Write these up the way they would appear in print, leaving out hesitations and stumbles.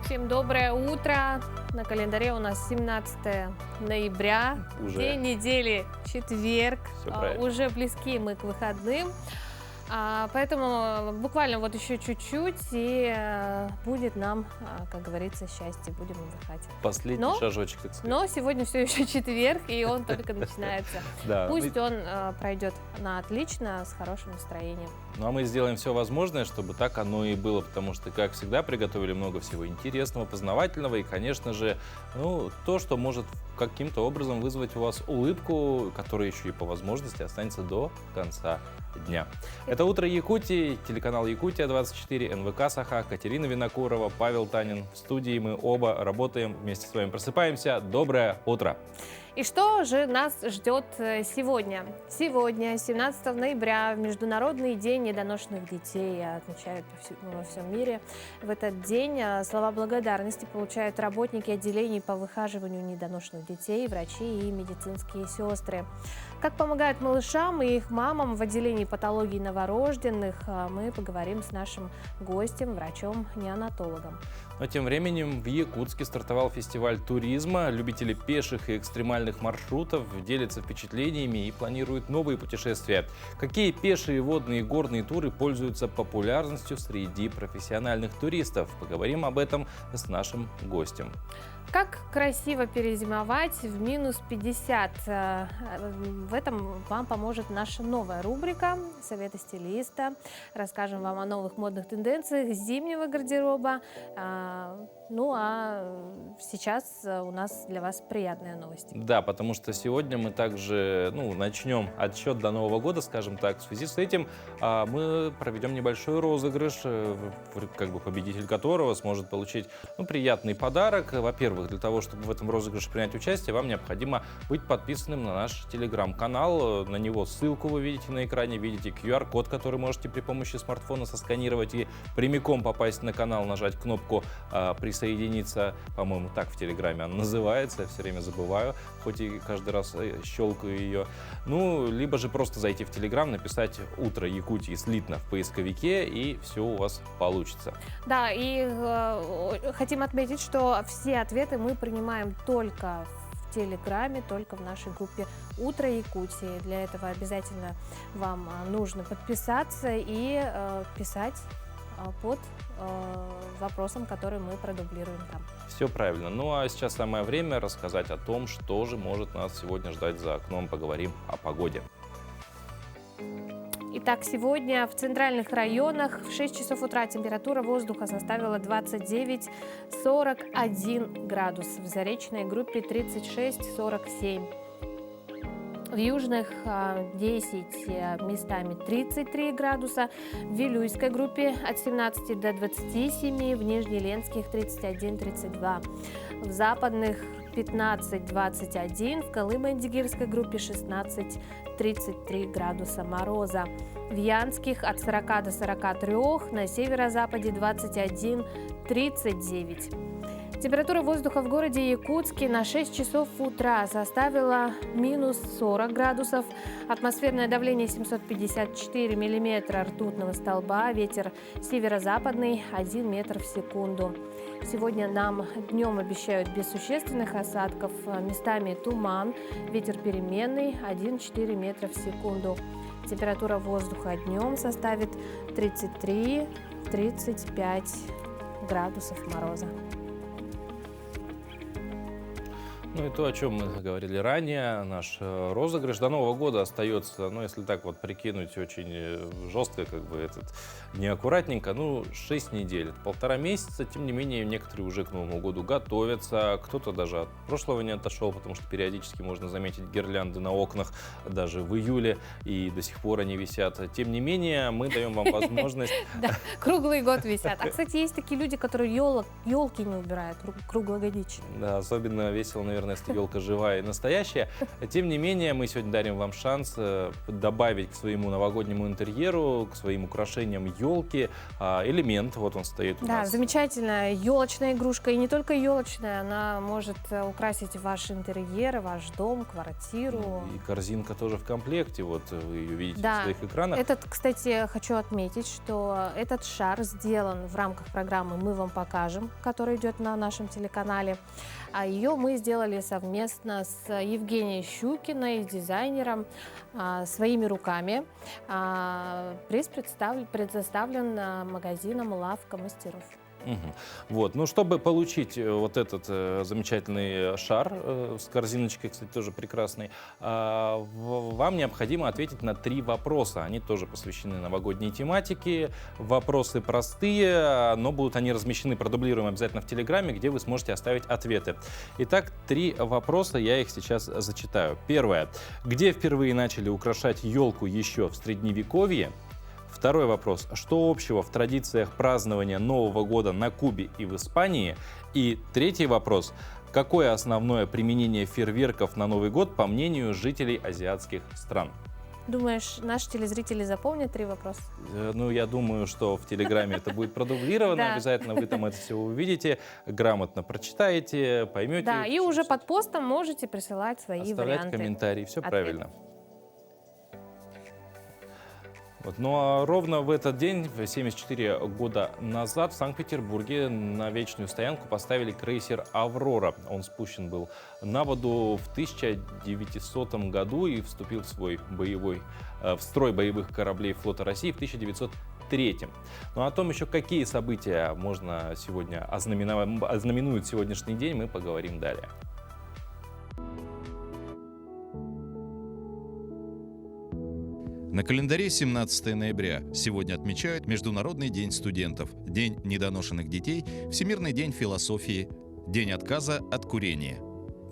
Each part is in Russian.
Всем доброе утро. На календаре у нас 17 ноября, Уже. день недели четверг. Всё правильно. Уже близки мы к выходным. Поэтому буквально вот еще чуть-чуть, и будет нам, как говорится, счастье. Будем отдыхать. Последний шажочек, так сказать. Но сегодня все еще четверг, и он только начинается. Да, Пусть он пройдет на отлично, с хорошим настроением. Ну а мы сделаем все возможное, чтобы так оно и было, потому что, как всегда, приготовили много всего интересного, познавательного и, конечно же, то, что может каким-то образом вызвать у вас улыбку, которая еще и по возможности останется до конца дня. Это «Утро Якутии», телеканал «Якутия-24», НВК «Саха», Катерина Винокурова, Павел Танин. В студии мы оба работаем, вместе с вами просыпаемся. Доброе утро! И что же нас ждет сегодня? Сегодня, 17 ноября, в Международный день недоношенных детей отмечают во всем мире. В этот день слова благодарности получают работники отделений по выхаживанию недоношенных детей, врачи и медицинские сестры. Как помогают малышам и их мамам в отделении патологии новорожденных, мы поговорим с нашим гостем, врачом-неонатологом. Но тем временем в Якутске стартовал фестиваль туризма. Любители пеших и экстремальных маршрутов делятся впечатлениями и планируют новые путешествия. Какие пешие, водные и горные туры пользуются популярностью среди профессиональных туристов? Поговорим об этом с нашим гостем. Как красиво перезимовать в минус 50? В этом вам поможет наша новая рубрика «Советы стилиста». Расскажем вам о новых модных тенденциях зимнего гардероба. Ну а сейчас у нас для вас приятные новости. Да, потому что сегодня мы также начнем отсчет до Нового года, скажем так. В связи с этим мы проведем небольшой розыгрыш, как бы победитель которого сможет получить приятный подарок. Во-первых, для того, чтобы в этом розыгрыше принять участие, вам необходимо быть подписанным на наш телеграм-канал. На него ссылку вы видите на экране, видите QR-код, который можете при помощи смартфона сосканировать и прямиком попасть на канал, нажать кнопку «Присоединиться». По-моему, так в телеграме она называется, я все время забываю, хоть и каждый раз щелкаю ее. Либо же просто зайти в телеграм, написать «Утро Якутии» слитно в поисковике, и все у вас получится. Да, и хотим отметить, что все ответы мы принимаем только в Телеграме, только в нашей группе «Утро Якутии». Для этого обязательно вам нужно подписаться и писать под вопросом, который мы продублируем там. Все правильно. Ну а сейчас самое время рассказать о том, что же может нас сегодня ждать за окном. Поговорим о погоде. Итак, сегодня в центральных районах в 6 часов утра температура воздуха составила 29-41 градус. В Заречной группе 36-47. В южных 10 местами 33 градуса, в Вилюйской группе от 17 до 27, в Нижнеленских 31-32, в западных 15-21, в Колымо-Индигирской группе 16-33 градуса мороза, в Янских от 40 до 43, на северо-западе 21-39. Температура воздуха в городе Якутске на 6 часов утра составила минус 40 градусов. Атмосферное давление 754 миллиметра ртутного столба. Ветер северо-западный 1 метр в секунду. Сегодня нам днем обещают без существенных осадков. Местами туман. Ветер переменный 1,4 метра в секунду. Температура воздуха днем составит 33-35 градусов мороза. Ну и то, о чем мы говорили ранее, наш розыгрыш до Нового года остается, если так вот прикинуть очень жестко, неаккуратненько, 6 недель, это 1,5 месяца. Тем не менее, некоторые уже к Новому году готовятся, кто-то даже от прошлого не отошел, потому что периодически можно заметить гирлянды на окнах даже в июле, и до сих пор они висят. Тем не менее, мы даем вам возможность... Да, круглый год висят. А, кстати, есть такие люди, которые елки не убирают круглогодично. Да, особенно весело, наверное, наверное, если елка живая и настоящая. Тем не менее, мы сегодня дарим вам шанс добавить к своему новогоднему интерьеру, к своим украшениям елки элемент. Вот он стоит у Да, нас. замечательная елочная игрушка. И не только елочная, она может украсить ваш интерьер, ваш дом, квартиру. И корзинка тоже в комплекте. Вот вы ее видите Да. на своих экранах. Кстати, хочу отметить, что этот шар сделан в рамках программы «Мы вам покажем», которая идет на нашем телеканале. А ее мы сделали совместно с Евгенией Щукиной, дизайнером, своими руками. Приз предоставлен магазином «Лавка мастеров». Мгм. Вот. Ну, чтобы получить вот этот замечательный шар с корзиночкой, кстати, тоже прекрасный, вам необходимо ответить на 3 вопроса. Они тоже посвящены новогодней тематике. Вопросы простые, но будут они размещены, продублируем обязательно в Телеграме, где вы сможете оставить ответы. Итак, 3 вопроса, я их сейчас зачитаю. Первое. Где впервые начали украшать елку еще в Средневековье? Второй вопрос. Что общего в традициях празднования Нового года на Кубе и в Испании? И третий вопрос. Какое основное применение фейерверков на Новый год, по мнению жителей азиатских стран? Думаешь, наши телезрители запомнят 3 вопроса? Ну, я думаю, что в Телеграме это будет продублировано. Да. Обязательно вы там это все увидите, грамотно прочитаете, поймете. Да, и уже под постом можете присылать свои оставлять варианты. комментарии. Все ответов. правильно. Вот. Ну а ровно в этот день, 74 года назад, в Санкт-Петербурге на вечную стоянку поставили крейсер «Аврора». Он спущен был на воду в 1900 году и вступил в строй боевых кораблей флота России в 1903. Ну, о том еще, какие события можно сегодня ознаменуют сегодняшний день, мы поговорим далее. На календаре 17 ноября. Сегодня отмечают Международный день студентов, День недоношенных детей, Всемирный день философии, День отказа от курения.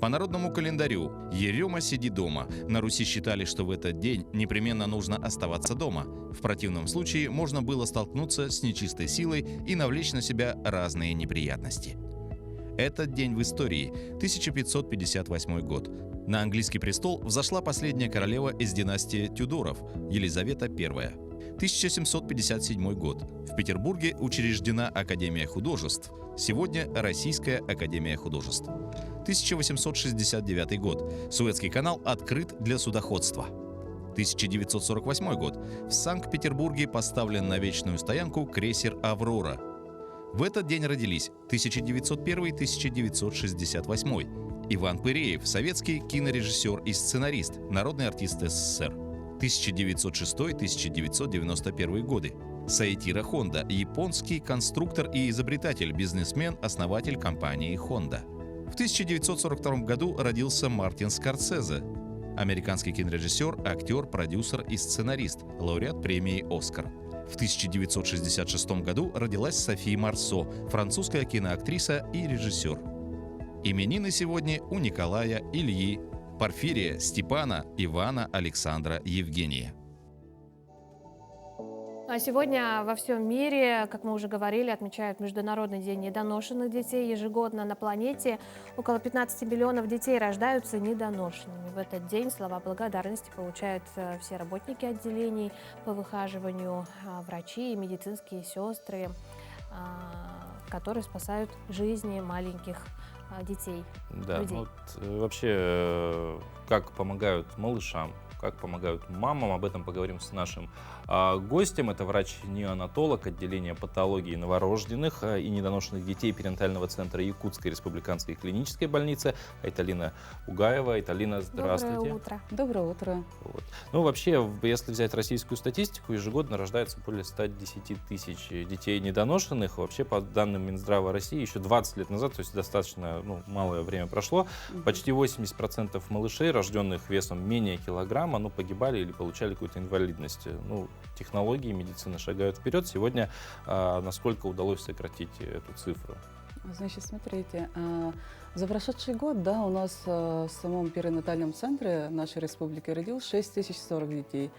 По народному календарю «Ерема сиди дома». На Руси считали, что в этот день непременно нужно оставаться дома. В противном случае можно было столкнуться с нечистой силой и навлечь на себя разные неприятности. Этот день в истории – 1558 год. На английский престол взошла последняя королева из династии Тюдоров – Елизавета I. 1757 год. В Петербурге учреждена Академия художеств. Сегодня Российская академия художеств. 1869 год. Суэцкий канал открыт для судоходства. 1948 год. В Санкт-Петербурге поставлен на вечную стоянку крейсер «Аврора». В этот день родились 1901-1968 Иван Пыреев, советский кинорежиссер и сценарист, народный артист СССР. 1906-1991 годы. Саитиро Хонда, японский конструктор и изобретатель, бизнесмен, основатель компании Honda. В 1942 году родился Мартин Скорсезе, американский кинорежиссер, актер, продюсер и сценарист, лауреат премии «Оскар». В 1966 году родилась Софи Марсо, французская киноактриса и режиссер. Именины сегодня у Николая, Ильи, Порфирия, Степана, Ивана, Александра, Евгения. А сегодня во всем мире, как мы уже говорили, отмечают Международный день недоношенных детей. Ежегодно на планете около 15 миллионов детей рождаются недоношенными. В этот день слова благодарности получают все работники отделений по выхаживанию, врачи и медицинские сестры, которые спасают жизни маленьких детей, Да, людей. вот вообще, как помогают малышам, как помогают мамам, об этом поговорим с нашим гостем. Это врач-неонатолог отделения патологии новорожденных и недоношенных детей перинатального центра Якутской республиканской клинической больницы Айталина Угаева. Айталина, здравствуйте. Доброе утро. Доброе утро. Вот. Ну, вообще, если взять российскую статистику, ежегодно рождается более 110 тысяч детей недоношенных. Вообще, по данным Минздрава России, еще 20 лет назад, то есть достаточно малое время прошло, почти 80% малышей, рожденных весом менее килограмма, погибали или получали какую-то инвалидность. Технологии медицины шагают вперед. Сегодня насколько удалось сократить эту цифру? Значит, смотрите, за прошедший год, у нас в самом перинатальном центре нашей республики родилось 6040 детей.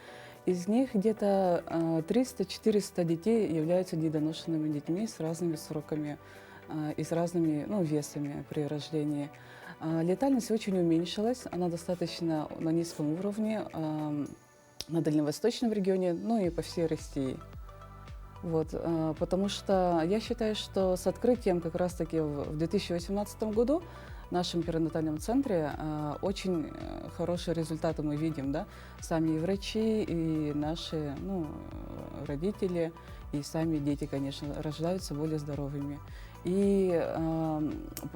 Из них где-то 300-400 детей являются недоношенными детьми с разными сроками и с разными весами при рождении. Летальность очень уменьшилась, она достаточно на низком уровне на Дальневосточном регионе, ну и по всей России. Вот, потому что я считаю, что с открытием как раз-таки в 2018 году в нашем перинатальном центре очень хорошие результаты мы видим, да, сами и врачи, и наши родители, и сами дети, конечно, рождаются более здоровыми. И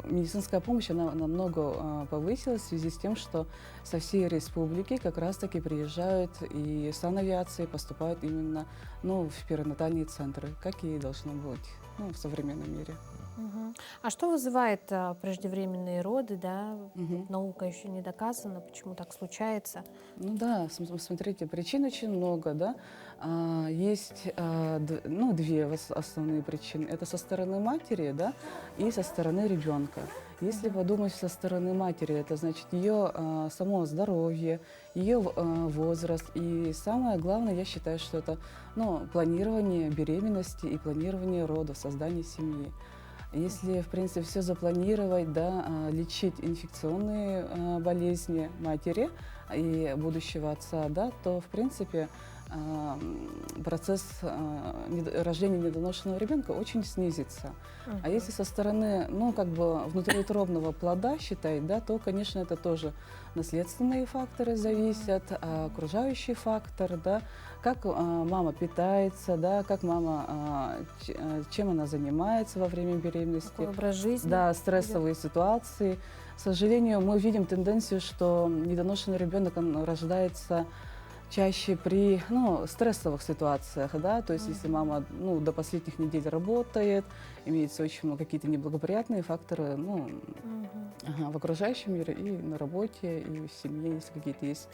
медицинская помощь, она намного повысилась в связи с тем, что со всей республики как раз-таки приезжают и санавиации поступают именно в перинатальные центры, как и должно быть в современном мире. Мгм. А что вызывает преждевременные роды, да? Наука еще не доказана, почему так случается. Ну да, смотрите, причин очень много, да. Есть две основные причины. Это со стороны матери, да, и со стороны ребенка. Если подумать со стороны матери, это значит ее само здоровье, ее возраст. И самое главное, я считаю, что это планирование беременности и планирование родов, создание семьи. Если, в принципе, все запланировать, да, лечить инфекционные болезни матери и будущего отца, да, то, в принципе, процесс рождения недоношенного ребенка очень снизится. А если со стороны, внутриутробного плода считать, да, то, конечно, это тоже наследственные факторы зависят, окружающий фактор, да, как мама питается, да, как мама, чем она занимается во время беременности. Какой образ жизни. Да, стрессовые ситуации. К сожалению, мы видим тенденцию, что недоношенный ребенок рождается чаще при стрессовых ситуациях, да, то есть если мама до последних недель работает, имеется очень много какие-то неблагоприятные факторы в окружающем мире и на работе, и в семье, если какие-то есть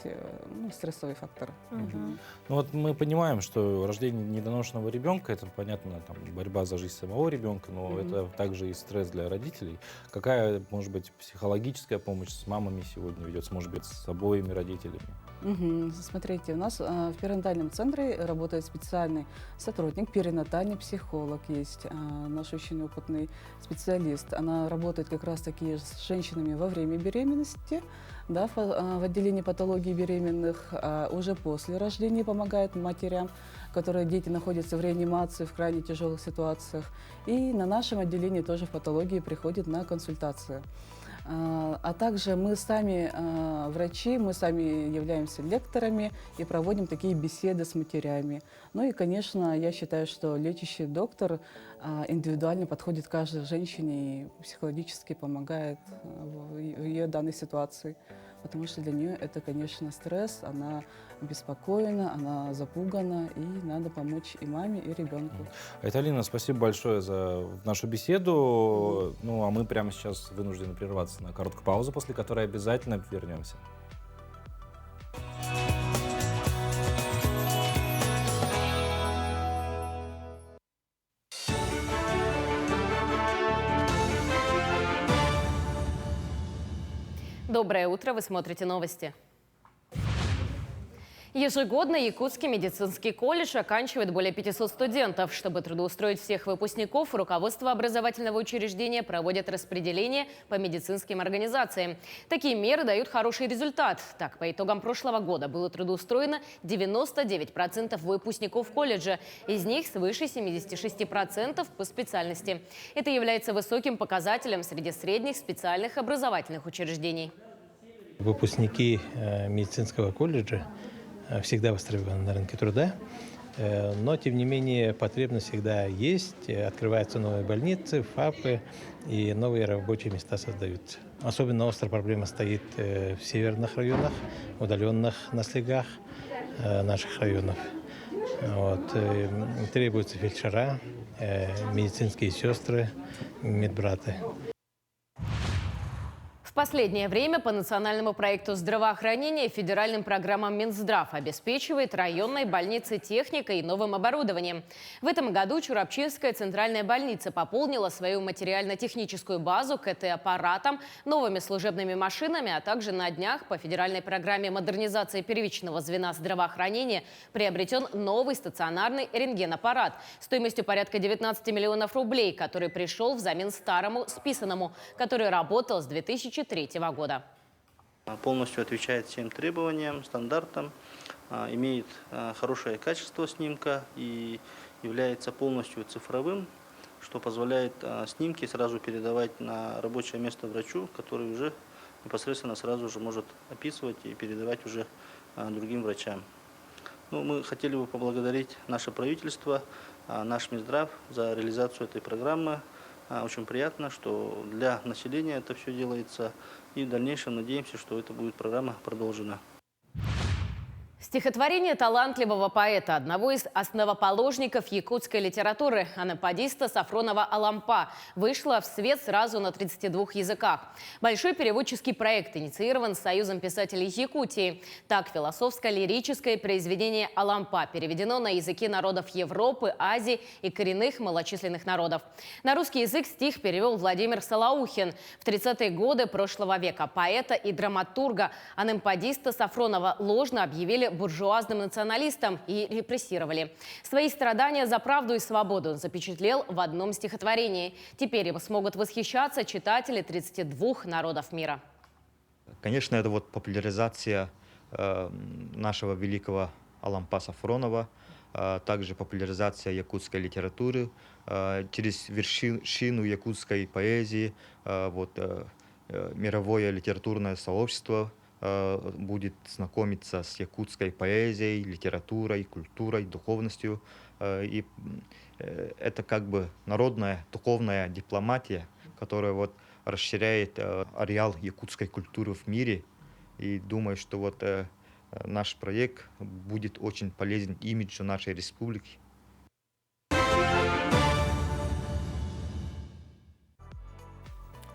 стрессовые факторы. Ну вот мы понимаем, что рождение недоношенного ребенка, это, понятно, там, борьба за жизнь самого ребенка, но это также и стресс для родителей. Какая, может быть, психологическая помощь с мамами сегодня ведется, может быть, с обоими родителями? Смотрите, у нас в перинатальном центре работает специальный сотрудник, перинатальный психолог есть, наш очень опытный специалист. Она работает как раз-таки с женщинами во время беременности, да, в отделении патологии беременных, уже после рождения помогает матерям, которые дети находятся в реанимации в крайне тяжелых ситуациях. И на нашем отделении тоже в патологии приходят на консультацию. А также мы сами врачи, мы сами являемся лекторами и проводим такие беседы с матерями. Ну и, конечно, я считаю, что лечащий доктор индивидуально подходит к каждой женщине и психологически помогает в ее данной ситуации. Потому что для нее это, конечно, стресс, она обеспокоена, она запугана, и надо помочь и маме, и ребенку. Айталина, спасибо большое за нашу беседу. Ну, а мы прямо сейчас вынуждены прерваться на короткую паузу, после которой обязательно вернемся. Доброе утро, вы смотрите новости. Ежегодно Якутский медицинский колледж оканчивает более 500 студентов. Чтобы трудоустроить всех выпускников, руководство образовательного учреждения проводит распределение по медицинским организациям. Такие меры дают хороший результат. Так, по итогам прошлого года было трудоустроено 99% выпускников колледжа. Из них свыше 76% по специальности. Это является высоким показателем среди средних специальных образовательных учреждений. Выпускники медицинского колледжа всегда востребованы на рынке труда, но, тем не менее, потребность всегда есть. Открываются новые больницы, ФАПы, и новые рабочие места создаются. Особенно острая проблема стоит в северных районах, удаленных на снегах наших районов. Требуются фельдшера, медицинские сестры, медбраты. В последнее время по национальному проекту здравоохранения и федеральным программам Минздрав обеспечивает районные больницы техникой и новым оборудованием. В этом году Чурапчинская центральная больница пополнила свою материально-техническую базу КТ-аппаратом, новыми служебными машинами, а также на днях по федеральной программе модернизации первичного звена здравоохранения приобретен новый стационарный рентгенаппарат стоимостью порядка 19 миллионов рублей, который пришел взамен старому списанному, который работал с 2003 года. Полностью отвечает всем требованиям, стандартам, имеет хорошее качество снимка и является полностью цифровым, что позволяет снимки сразу передавать на рабочее место врачу, который уже непосредственно сразу же может описывать и передавать уже другим врачам. Ну, мы хотели бы поблагодарить наше правительство, наш Минздрав за реализацию этой программы. Очень приятно, что для населения это все делается, и в дальнейшем надеемся, что эта будет программа продолжена. Стихотворение талантливого поэта, одного из основоположников якутской литературы, анападиста Сафронова «Алампа», вышло в свет сразу на 32 языках. Большой переводческий проект инициирован Союзом писателей Якутии. Так, философско-лирическое произведение «Алампа» переведено на языки народов Европы, Азии и коренных малочисленных народов. На русский язык стих перевел Владимир Солоухин. В 30-е годы прошлого века поэта и драматурга анападиста Сафронова ложно объявили буржуазным националистом и репрессировали. Свои страдания за правду и свободу он запечатлел в одном стихотворении. Теперь им смогут восхищаться читатели 32 народов мира. Конечно, это вот популяризация нашего великого Алампа Сафронова, также популяризация якутской литературы через вершину якутской поэзии. Мировое литературное сообщество будет знакомиться с якутской поэзией, литературой, культурой, духовностью. И это как бы народная духовная дипломатия, которая вот расширяет ареал якутской культуры в мире. И думаю, что вот наш проект будет очень полезен имиджу нашей республики.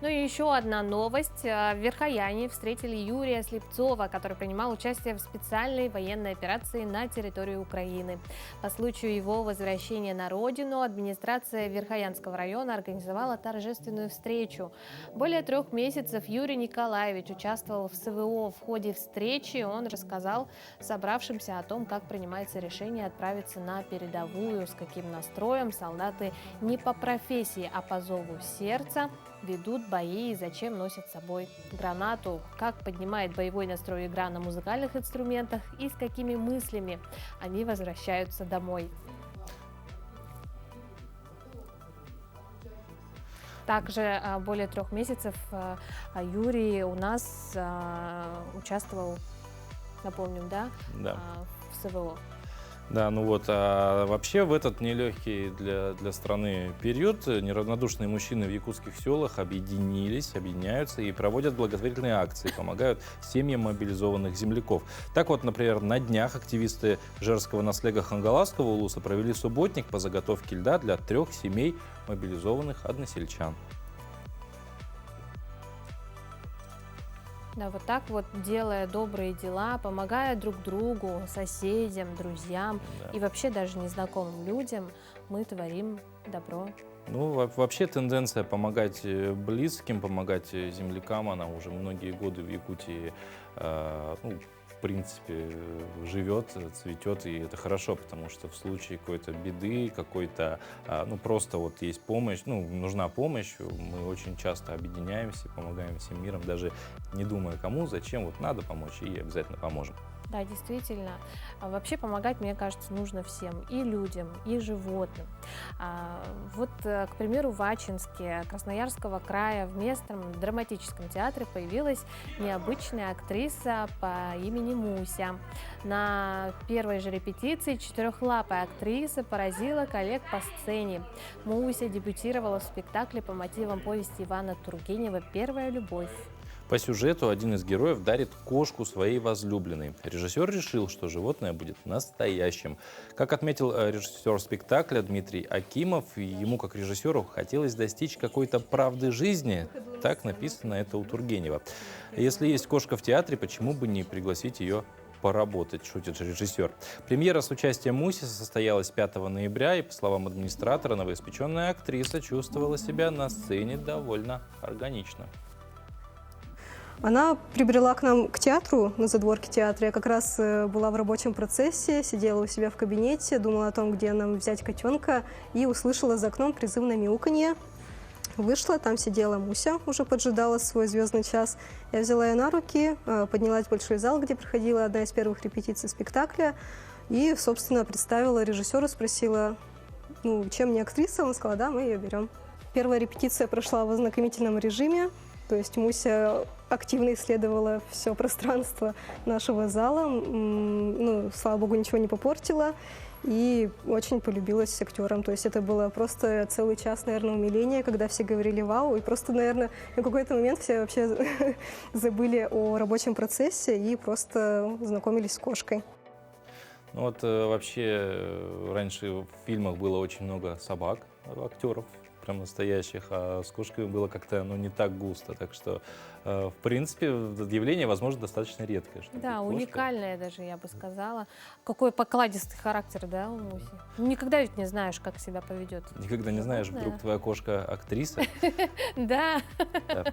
Ну и еще одна новость. В Верхояне встретили Юрия Слепцова, который принимал участие в специальной военной операции на территории Украины. По случаю его возвращения на родину администрация Верхоянского района организовала торжественную встречу. Более 3 месяцев Юрий Николаевич участвовал в СВО. В ходе встречи он рассказал собравшимся о том, как принимается решение отправиться на передовую, с каким настроем солдаты не по профессии, а по зову сердца ведут бои и зачем носят с собой гранату, как поднимает боевой настрой игра на музыкальных инструментах и с какими мыслями они возвращаются домой. Также более 3 месяцев Юрий у нас участвовал, напомним, да. В СВО. Да, ну вот, а вообще в этот нелегкий для страны период неравнодушные мужчины в якутских селах объединяются и проводят благотворительные акции, помогают семьям мобилизованных земляков. Так вот, например, на днях активисты Жерского наследия Хангаласского улуса провели субботник по заготовке льда для 3 семей мобилизованных односельчан. Да, вот так вот, делая добрые дела, помогая друг другу, соседям, друзьям и вообще даже незнакомым людям, мы творим добро. Ну, вообще тенденция помогать близким, помогать землякам, она уже многие годы в Якутии, в принципе, живет, цветет, и это хорошо, потому что в случае какой-то беды, просто вот есть помощь, нужна помощь, мы очень часто объединяемся, помогаем всем миром, даже не думая кому, зачем, вот надо помочь, и обязательно поможем. Да, действительно. Вообще помогать, мне кажется, нужно всем, и людям, и животным. Вот, к примеру, в Ачинске Красноярского края в местном драматическом театре появилась необычная актриса по имени Муся. На первой же репетиции 4-лапая актриса поразила коллег по сцене. Муся дебютировала в спектакле по мотивам повести Ивана Тургенева «Первая любовь». По сюжету один из героев дарит кошку своей возлюбленной. Режиссер решил, что животное будет настоящим. Как отметил режиссер спектакля Дмитрий Акимов, ему как режиссеру хотелось достичь какой-то правды жизни. Так написано это у Тургенева. Если есть кошка в театре, почему бы не пригласить ее поработать, шутит режиссер. Премьера с участием Муси состоялась 5 ноября, и, по словам администратора, новоиспеченная актриса чувствовала себя на сцене довольно органично. Она прибрела к нам к театру, на задворке театра. Я как раз была в рабочем процессе, сидела у себя в кабинете, думала о том, где нам взять котенка, и услышала за окном призывное мяуканье. Вышла, там сидела Муся, уже поджидала свой звездный час. Я взяла ее на руки, поднялась в большой зал, где проходила одна из первых репетиций спектакля, и, собственно, представила режиссеру, спросила, ну, чем не актриса? Он сказал, да, мы ее берем. Первая репетиция прошла в ознакомительном режиме, то есть Муся активно исследовала все пространство нашего зала, ну, слава богу, ничего не попортила. И очень полюбилась актерам. То есть это было просто целый час, наверное, умиления, когда все говорили «вау». И просто, наверное, на какой-то момент все вообще забыли о рабочем процессе и просто знакомились с кошкой. Ну вот вообще раньше в фильмах было очень много собак, актеров, прям настоящих, а с кошками было как-то не так густо. Так что, в принципе, явление, возможно, достаточно редкое. Да, уникальное даже, я бы сказала. Какой покладистый характер, да, у Муси. Никогда ведь не знаешь, как себя поведет. Никогда не знаешь, вдруг твоя кошка актриса. Да.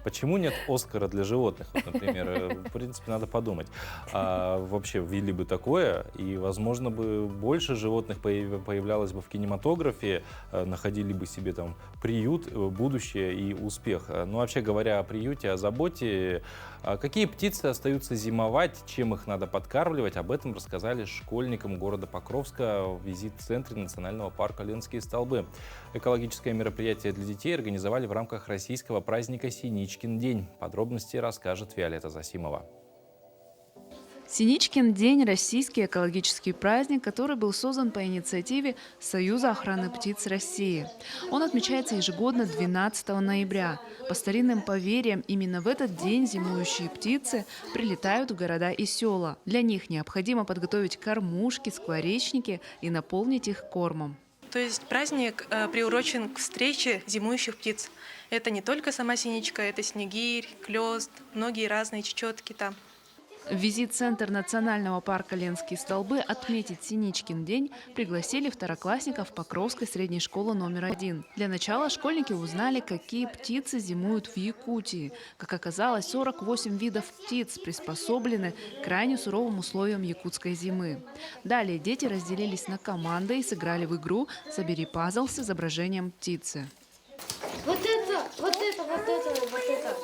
Почему нет Оскара для животных, вот, например? В принципе, надо подумать. А вообще ввели бы такое, и, возможно, бы больше животных появлялось бы в кинематографе, находили бы себе там приют, будущее и успех. Ну, вообще говоря о приюте, о заботе, какие птицы остаются зимовать, чем их надо подкармливать, об этом рассказали школьникам города Покровска в визит-центре национального парка Ленские столбы. Экологическое мероприятие для детей организовали в рамках российского праздника «Синичкин день». Подробности расскажет Виолетта Засимова. Синичкин день – российский экологический праздник, который был создан по инициативе Союза охраны птиц России. Он отмечается ежегодно 12 ноября. По старинным поверьям, именно в этот день зимующие птицы прилетают в города и села. Для них необходимо подготовить кормушки, скворечники и наполнить их кормом. То есть праздник приурочен к встрече зимующих птиц. Это не только сама синичка, это снегирь, клёст, многие разные чечетки там. В визит-центр национального парка Ленские столбы отметить Синичкин день пригласили второклассников Покровской средней школы номер 1. Для начала школьники узнали, какие птицы зимуют в Якутии. Как оказалось, 48 видов птиц приспособлены к крайне суровым условиям якутской зимы. Далее дети разделились на команды и сыграли в игру «Собери пазл» с изображением птицы. Вот это, вот это, вот это, вот это.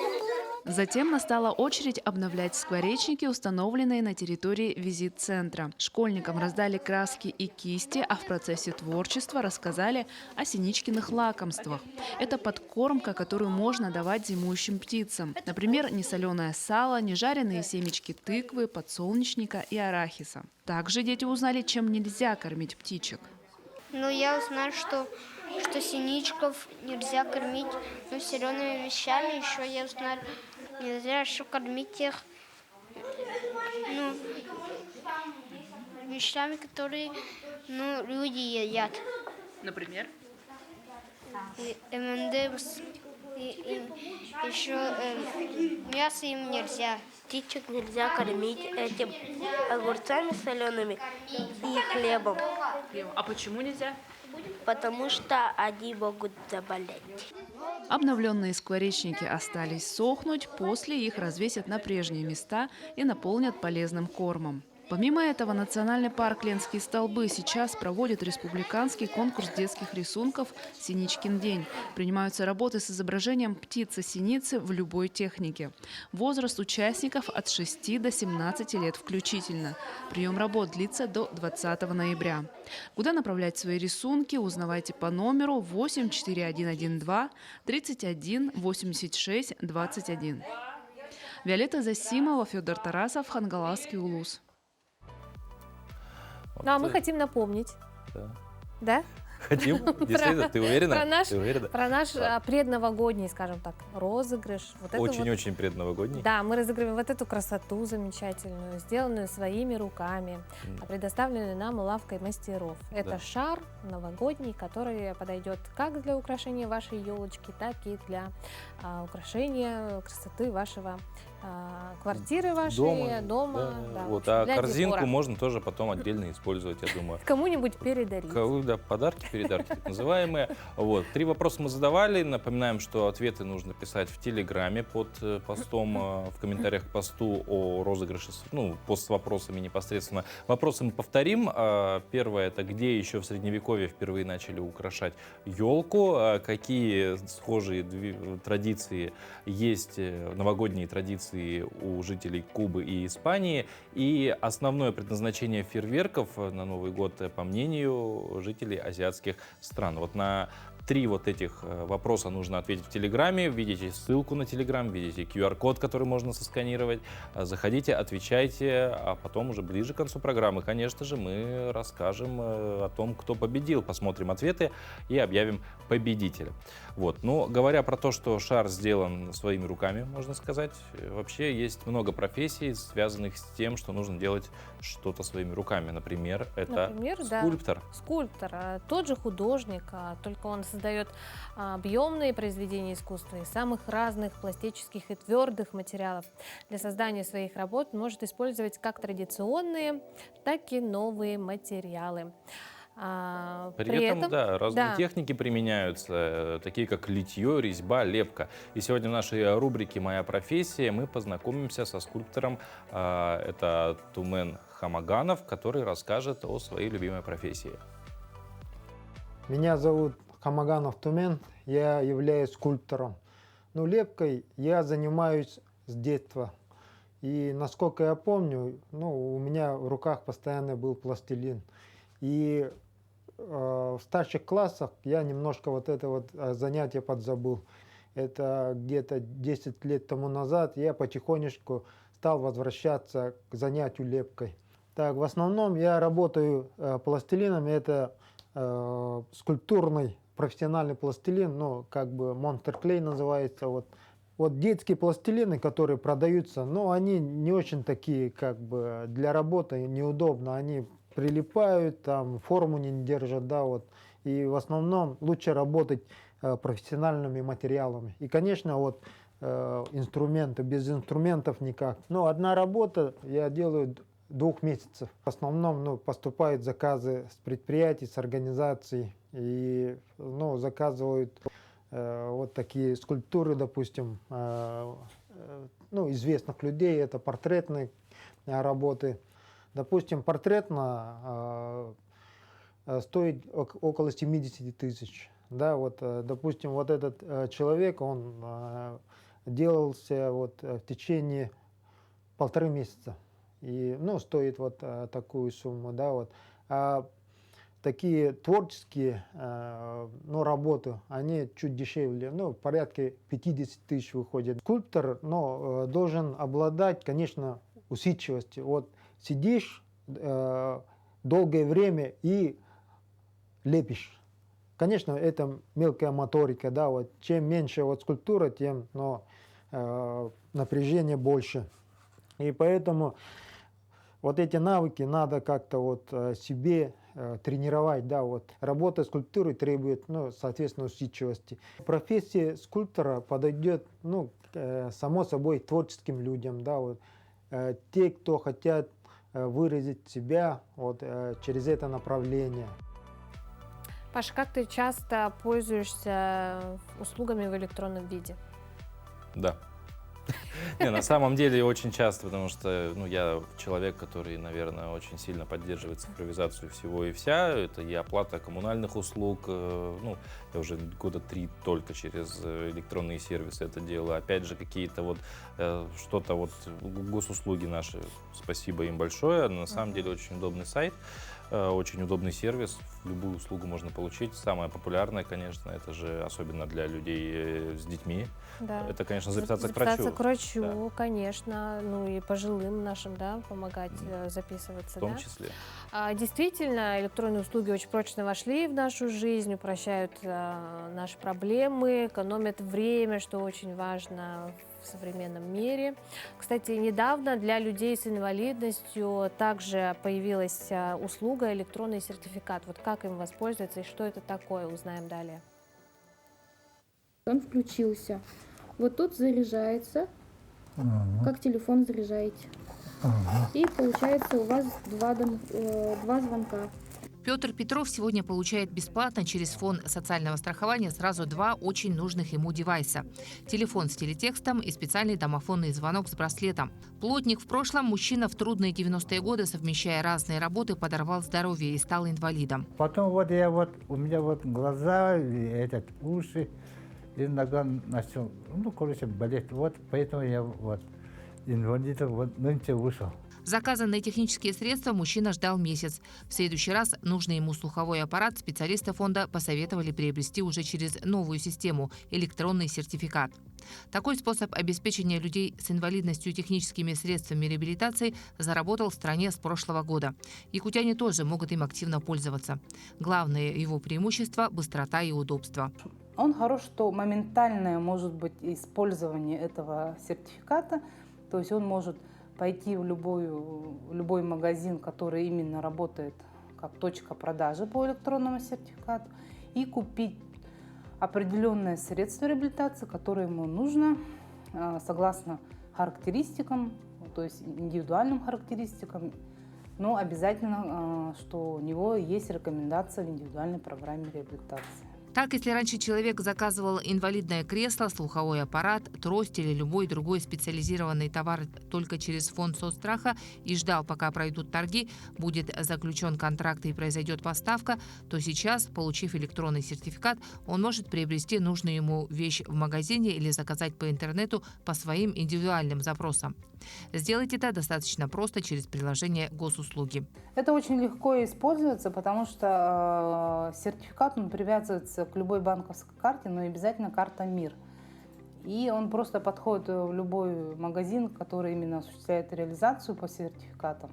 Затем настала очередь обновлять скворечники, установленные на территории визит-центра. Школьникам раздали краски и кисти, а в процессе творчества рассказали о синичкиных лакомствах. Это подкормка, которую можно давать зимующим птицам. Например, несоленое сало, нежаренные семечки тыквы, подсолнечника и арахиса. Также дети узнали, чем нельзя кормить птичек. Ну, я узнала, что синичков нельзя кормить солеными вещами. Еще я узнала, нельзя еще кормить их вещами, которые люди едят. Например? МНД, еще мясо им нельзя. Птичек нельзя кормить этим огурцами солеными и хлебом. А почему нельзя? Потому что они могут заболеть. Обновленные скворечники остались сохнуть, после их развесят на прежние места и наполнят полезным кормом. Помимо этого, национальный парк Ленские столбы сейчас проводит республиканский конкурс детских рисунков «Синичкин день». Принимаются работы с изображением птицы-синицы в любой технике. Возраст участников от 6 до 17 лет включительно. Прием работ длится до 20 ноября. Куда направлять свои рисунки, узнавайте по номеру 84112 31 86 21. Виолетта Засимова, Федор Тарасов, Хангаласский улус. Ну, а мы хотим напомнить. Да. Да? Хотим? Действительно, ты уверена? Ты уверена? Про наш предновогодний, скажем так, розыгрыш. Вот это вот- Очень-очень предновогодний. Да, мы разыгрываем вот эту красоту замечательную, сделанную своими руками, предоставленную нам лавкой мастеров. Это Да. шар новогодний, который подойдет как для украшения вашей елочки, так и для украшения красоты вашего квартиры вашей, дома. да. Да, в Вот, общем, а для корзинку декора. можно тоже потом отдельно использовать, я думаю. Кому-нибудь передарить. Да, подарки, передарки так называемые. Вот. 3 вопроса мы задавали. Напоминаем, что ответы нужно писать в Телеграме под постом, в комментариях к посту о розыгрыше, ну, пост с вопросами непосредственно. Вопросы мы повторим. Первое — это где еще в Средневековье впервые начали украшать елку, какие схожие традиции есть, новогодние традиции у жителей Кубы и Испании, и основное предназначение фейерверков на Новый год, по мнению жителей азиатских стран. Вот на 3 вот этих вопроса нужно ответить в Телеграме. Видите ссылку на Телеграм, видите QR-код, который можно сосканировать. Заходите, отвечайте, а потом уже ближе к концу программы, конечно же, мы расскажем о том, кто победил. Посмотрим ответы и объявим победителя. Вот. Но говоря про то, что шар сделан своими руками, можно сказать, вообще есть много профессий, связанных с тем, что нужно делать что-то своими руками. Например, это скульптор. Да, скульптор. Тот же художник, только он создает объемные произведения искусства из самых разных пластических и твердых материалов. Для создания своих работ может использовать как традиционные, так и новые материалы. При этом, да, разные техники применяются, такие как литье, резьба, лепка. И сегодня в нашей рубрике «Моя профессия» мы познакомимся со скульптором. Это Тумен Хамаганов, который расскажет о своей любимой профессии. Меня зовут Хамаганов Тумен, я являюсь скульптором. Но лепкой я занимаюсь с детства. И насколько я помню, у меня в руках постоянно был пластилин. И в старших классах я немножко вот это вот занятие подзабыл. Это где-то 10 лет тому назад я потихонечку стал возвращаться к занятию лепкой. Так, в основном я работаю пластилином. Это скульптурный профессиональный пластилин, как бы Monster Clay называется. Вот детские пластилины, которые продаются, они не очень такие, как бы для работы неудобно. Они прилипают, там форму не держат, И в основном лучше работать профессиональными материалами. И, конечно, инструменты, без инструментов никак. Одна работа я делаю 2 месяцев. В основном поступают заказы с предприятий, с организаций. И заказывают вот такие скульптуры, допустим, известных людей. Это портретные работы. Допустим, портретно стоит около 70 тысяч. Допустим, вот этот человек, он делался в течение 1,5 месяца. И, стоит такую сумму. А такие творческие работы, они чуть дешевле, порядка 50 тысяч выходит. Скульптор должен обладать, конечно, усидчивостью. Сидишь долгое время и лепишь. Конечно, это мелкая моторика, Чем меньше скульптура, тем напряжение больше. И поэтому эти навыки надо как-то себе тренировать, Работа скульптуры требует, соответственно, усидчивости. Профессия скульптора подойдет, само собой, творческим людям, Те, кто хотят выразить себя через это направление. Паша, как ты часто пользуешься услугами в электронном виде? Да. На самом деле очень часто, потому что я человек, который, наверное, очень сильно поддерживает цифровизацию всего и вся. Это и оплата коммунальных услуг. Я уже года 3 только через электронные сервисы это делаю. Опять же, какие-то что-то госуслуги наши. Спасибо им большое. На самом деле очень удобный сайт, очень удобный сервис. любую услугу можно получить. Самое популярное, конечно, это же особенно для людей с детьми. Да. Это, конечно, записаться к врачу. Записаться к врачу, Да. конечно, ну и пожилым нашим, да, помогать записываться. В том да? числе. Действительно, электронные услуги очень прочно вошли в нашу жизнь, упрощают наши проблемы, экономят время, что очень важно в современном мире. Кстати, недавно для людей с инвалидностью также появилась услуга электронный сертификат. Вот как им воспользоваться и что это такое, узнаем далее. Он включился. Вот тут заряжается, как телефон заряжаете. И получается у вас два звонка. Петр Петров сегодня получает бесплатно через фонд социального страхования сразу два очень нужных ему девайса. Телефон с телетекстом и специальный домофонный звонок с браслетом. Плотник в прошлом, мужчина в трудные 90-е годы, совмещая разные работы, подорвал здоровье и стал инвалидом. Потом у меня глаза, уши, и нога начал, болеть. Поэтому я инвалидом нынче вышел. Заказанные технические средства мужчина ждал месяц. В следующий раз нужный ему слуховой аппарат специалисты фонда посоветовали приобрести уже через новую систему – электронный сертификат. Такой способ обеспечения людей с инвалидностью техническими средствами реабилитации заработал в стране с прошлого года. Якутяне тоже могут им активно пользоваться. Главное его преимущество – быстрота и удобство. Он хорош, что моментальное может быть использование этого сертификата, то есть он может пойти в любой магазин, который именно работает как точка продажи по электронному сертификату, и купить определенное средство реабилитации, которое ему нужно согласно характеристикам, то есть индивидуальным характеристикам, но обязательно, что у него есть рекомендация в индивидуальной программе реабилитации. Так, если раньше человек заказывал инвалидное кресло, слуховой аппарат, трость или любой другой специализированный товар только через фонд соцстраха и ждал, пока пройдут торги, будет заключен контракт и произойдет поставка, то сейчас, получив электронный сертификат, он может приобрести нужную ему вещь в магазине или заказать по интернету по своим индивидуальным запросам. Сделать это достаточно просто через приложение госуслуги. Это очень легко используется, потому что сертификат он привязывается к любой банковской карте, но обязательно карта МИР. И он просто подходит в любой магазин, который именно осуществляет реализацию по сертификатам,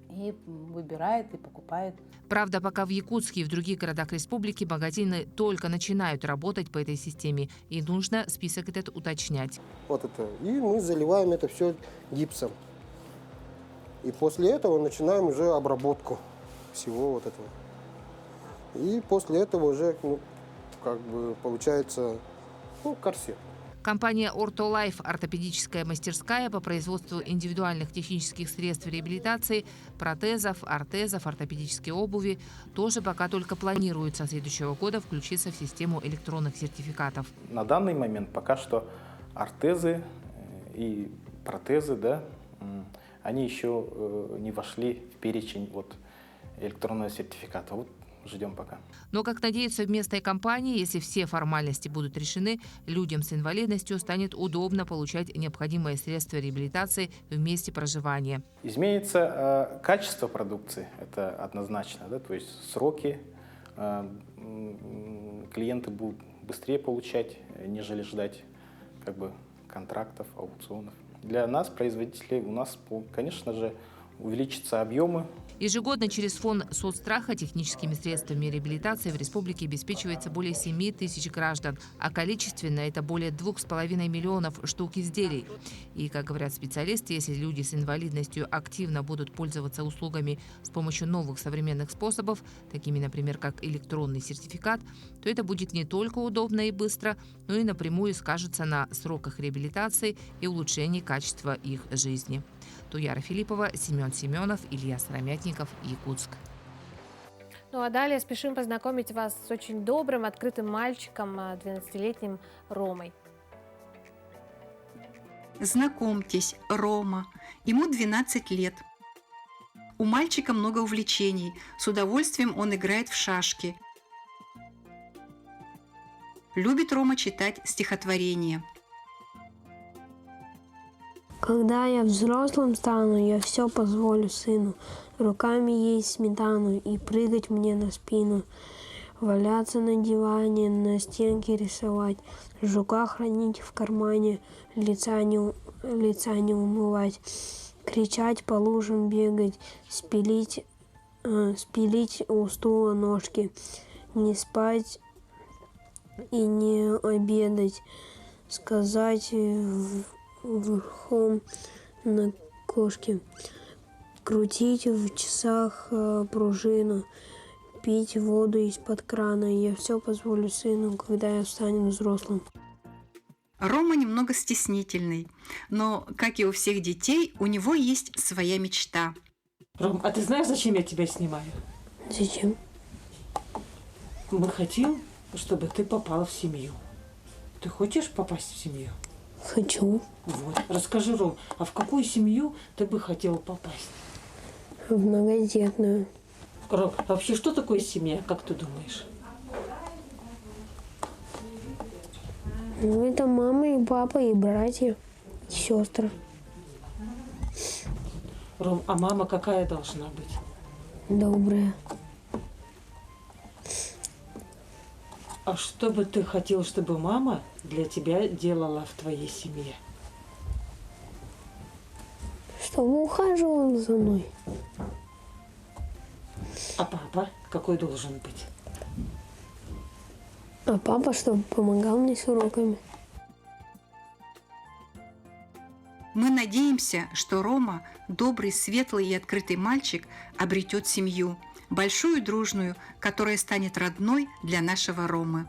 и выбирает и покупает. Правда, пока в Якутске и в других городах республики магазины только начинают работать по этой системе, и нужно список этот уточнять. И мы заливаем это все гипсом. И после этого начинаем уже обработку всего этого. И после этого уже получается корсет. Компания «Ортолайф» – ортопедическая мастерская по производству индивидуальных технических средств реабилитации, протезов, ортезов, ортопедической обуви, тоже пока только планирует со следующего года включиться в систему электронных сертификатов. На данный момент пока что ортезы и протезы, они еще не вошли в перечень электронного сертификата. Ждем пока. Но, как надеются в местной компании, если все формальности будут решены, людям с инвалидностью станет удобно получать необходимые средства реабилитации в месте проживания. Изменится качество продукции, это однозначно, то есть сроки клиенты будут быстрее получать, нежели ждать контрактов, аукционов. Для нас, производителей, конечно же, увеличатся объемы. Ежегодно через фонд соцстраха техническими средствами реабилитации в республике обеспечивается более 7 тысяч граждан, а количественно это более 2,5 миллионов штук изделий. И, как говорят специалисты, если люди с инвалидностью активно будут пользоваться услугами с помощью новых современных способов, такими, например, как электронный сертификат, то это будет не только удобно и быстро, но и напрямую скажется на сроках реабилитации и улучшении качества их жизни. Туяра Филиппова, Семен Семенов, Илья Сыромятников, Якутск. Ну а далее спешим познакомить вас с очень добрым, открытым мальчиком, 12-летним Ромой. Знакомьтесь, Рома. Ему 12 лет. У мальчика много увлечений. С удовольствием он играет в шашки. Любит Рома читать стихотворения. Когда я взрослым стану, я все позволю сыну. руками есть сметану и прыгать мне на спину, валяться на диване, на стенке рисовать, жука хранить в кармане, лица не умывать, кричать по лужам бегать, спилить у стула ножки, не спать и не обедать, сказать верхом на кошке, крутить в часах пружину, пить воду из-под крана. Я все позволю сыну, когда я стану взрослым. Рома немного стеснительный, но, как и у всех детей, у него есть своя мечта. Ром, а ты знаешь, зачем я тебя снимаю? Зачем? Мы хотим, чтобы ты попала в семью. Ты хочешь попасть в семью? Хочу. Вот. Расскажи, Ром, а в какую семью ты бы хотела попасть? В многодетную. Ром, вообще что такое семья, как ты думаешь? Ну, это мама и папа, и братья, и сестры. Ром, а мама какая должна быть? Добрая. А что бы ты хотел, чтобы мама для тебя делала в твоей семье? Чтобы ухаживала за мной. А папа какой должен быть? А папа, чтобы помогал мне с уроками. Мы надеемся, что Рома, добрый, светлый и открытый мальчик, обретет семью, большую и дружную, которая станет родной для нашего Ромы.